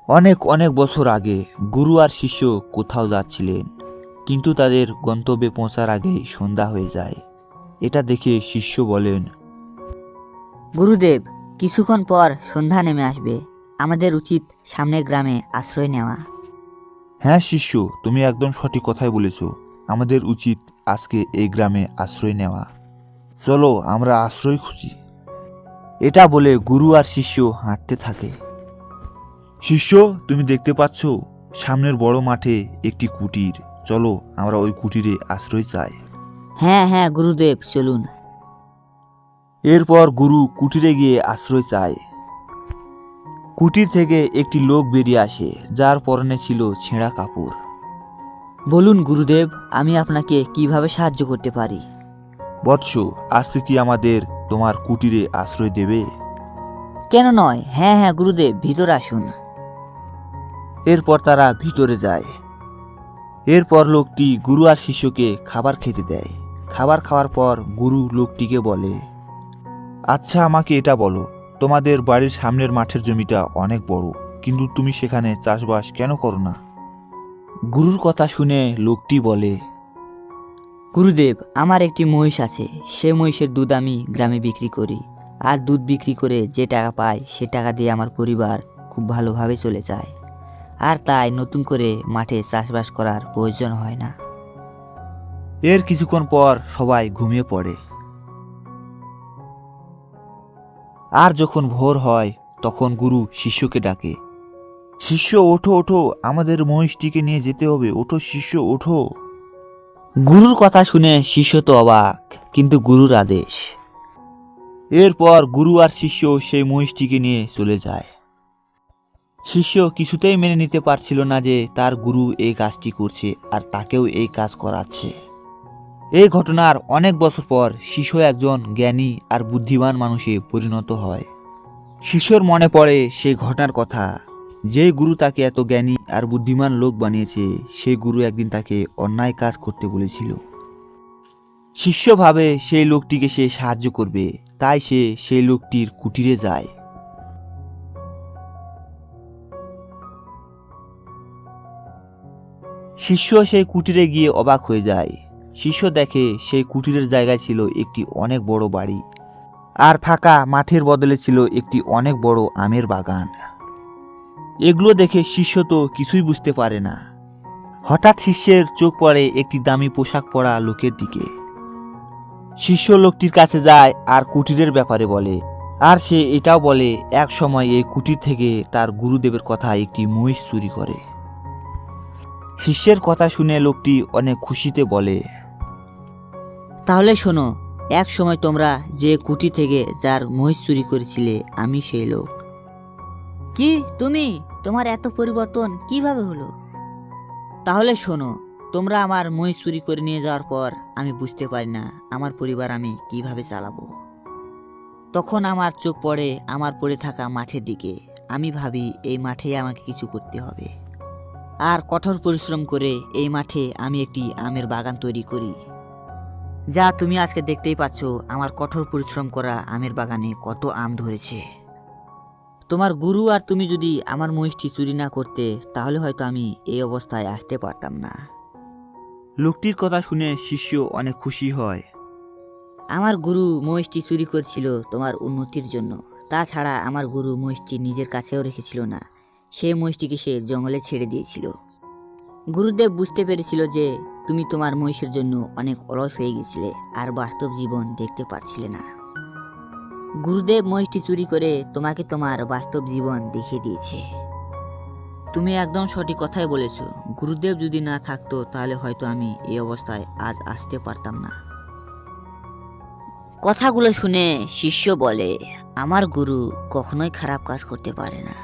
অনেক অনেক বছর আগে গুরু আর শিষ্য কোথাও যাচ্ছিলেন, কিন্তু তাদের গন্তব্যে পৌঁছার আগেই সন্ধ্যা হয়ে যায়। এটা দেখে শিষ্য বলেন, গুরুদেব, কিছুক্ষণ পর সন্ধ্যা নেমে আসবে। আমাদের উচিত সামনের গ্রামে আশ্রয় নেওয়া। হ্যাঁ শিষ্য, তুমি একদম সঠিক কথাই বলেছ। আমাদের উচিত আজকে এই গ্রামে আশ্রয় নেওয়া। চলো আমরা আশ্রয় খুঁজি। এটা বলে গুরু আর শিষ্য হাঁটতে থাকে। শিষ্য, তুমি দেখতে পাচ্ছ সামনের বড় মাঠে একটি কুটির। চলো আমরা ওই কুটিরে আশ্রয় চাই। হ্যাঁ হ্যাঁ গুরুদেব, চলুন। এরপর গুরু কুটিরে গিয়ে আশ্রয় চায়। কুটির থেকে একটি লোক বেরিয়ে আসে, যার পরনে ছিল ছেঁড়া কাপড়। বলুন গুরুদেব, আমি আপনাকে কিভাবে সাহায্য করতে পারি? বৎস, আজকে কি আমাদের তোমার কুটিরে আশ্রয় দেবে? কেন নয়, হ্যাঁ হ্যাঁ গুরুদেব, ভিতরে আসুন। এরপর তারা ভিতরে যায়। এরপর লোকটি গুরু আর শিষ্যকে খাবার খেতে দেয়। খাবার খাওয়ার পর গুরু লোকটিকে বলে, আচ্ছা আমাকে এটা বলো, তোমাদের বাড়ির সামনের মাঠের জমিটা অনেক বড়, কিন্তু তুমি সেখানে চাষবাস কেন করো না? গুরুর কথা শুনে লোকটি বলে, গুরুদেব, আমার একটি মহিষ আছে। সে মহিষের দুধ আমি গ্রামে বিক্রি করি, আর দুধ বিক্রি করে যে টাকা পাই সে টাকা দিয়ে আমার পরিবার খুব ভালোভাবে চলে যায়। আর তাই নতুন করে মাঠে চাষবাস করার প্রয়োজন হয় না। এর কিছুক্ষণ পর সবাই ঘুমিয়ে পড়ে। আর যখন ভোর হয় তখন গুরু শিষ্যকে ডাকে, শিষ্য ওঠো ওঠো, আমাদের মহিষটিকে নিয়ে যেতে হবে, ওঠো শিষ্য ওঠো। গুরুর কথা শুনে শিষ্য তো অবাক, কিন্তু গুরুর আদেশ। এরপর গুরু আর শিষ্য সেই মহিষটিকে নিয়ে চলে যায়। শিষ্য কিছুতেই মেনে নিতে পারছিল না যে তার গুরু এই কাজটি করছে আর তাকেও এই কাজ করাচ্ছে। এই ঘটনার অনেক বছর পর শিষ্য একজন জ্ঞানী আর বুদ্ধিমান মানুষে পরিণত হয়। শিষ্যর মনে পড়ে সেই ঘটনার কথা। যে গুরু তাকে এত জ্ঞানী আর বুদ্ধিমান লোক বানিয়েছে, সেই গুরু একদিন তাকে অন্যায় কাজ করতে বলেছিল। শিষ্য ভাবে সেই লোকটিকে সে সাহায্য করবে, তাই সে সেই লোকটির কুটিরে যায়। শিষ্য সেই কুটিরে গিয়ে অবাক হয়ে যায়। শিষ্য দেখে সেই কুটিরের জায়গায় ছিল একটি অনেক বড় বাড়ি, আর ফাঁকা মাঠের বদলে ছিল একটি অনেক বড় আমের বাগান। এগুলো দেখে শিষ্য তো কিছুই বুঝতে পারে না। হঠাৎ শিষ্যের চোখ পড়ে একটি দামি পোশাক পরা লোকের দিকে। শিষ্য লোকটির কাছে যায় আর কুটিরের ব্যাপারে বলে, আর সে এটাও বলে এক সময় এই কুটির থেকে তার গুরুদেবের কথা একটি মহিষ চুরি করে। শিষ্যের কথা শুনে লোকটি অনেক খুশিতে বলে, তাহলে শোনো, এক সময় তোমরা যে কুটি থেকে যার মহিষ চুরি করেছিলে, আমি সেই লোক। কি তুমি? তোমার এত পরিবর্তন কিভাবে হলো? তাহলে শোনো, তোমরা আমার মহিষ চুরি করে নিয়ে যাওয়ার পর আমি বুঝতে পারি না আমার পরিবার আমি কিভাবে চালাবো। তখন আমার চোখ পড়ে আমার পড়ে থাকা মাঠের দিকে। আমি ভাবি এই মাঠে আমাকে কিছু করতে হবে, আর কঠোর পরিশ্রম করে এই মাঠে আমি একটি আমের বাগান তৈরি করি। যা তুমি আজকে দেখতেই পাচ্ছ, আমার কঠোর পরিশ্রম করা আমের বাগানে কত আম ধরেছে। তোমার গুরু আর তুমি যদি আমার মহিষটি চুরি না করতে, তাহলে হয়তো আমি এই অবস্থায় আসতে পারতাম না। লোকটির কথা শুনে শিষ্য অনেক খুশি হয়। আমার গুরু মহিষটি চুরি করছিল তোমার উন্নতির জন্য। তাছাড়া আমার গুরু মহিষটি নিজের কাছেও রেখেছিল না, সে মহিষটিকে সে জঙ্গলে ছেড়ে দিয়েছিল। গুরুদেব বুঝতে পেরেছিল যে তুমি তোমার মহিষের জন্য অনেক অলস হয়ে গেছিলে আর বাস্তব জীবন দেখতে পারছিলে না। গুরুদেব মহিষটি চুরি করে তোমাকে তোমার বাস্তব জীবন দেখিয়ে দিয়েছে। তুমি একদম সঠিক কথাই বলেছ। গুরুদেব যদি না থাকতো তাহলে হয়তো আমি এই অবস্থায় আজ আসতে পারতাম না। কথাগুলো শুনে শিষ্য বলে, আমার গুরু কখনোই খারাপ কাজ করতে পারে না।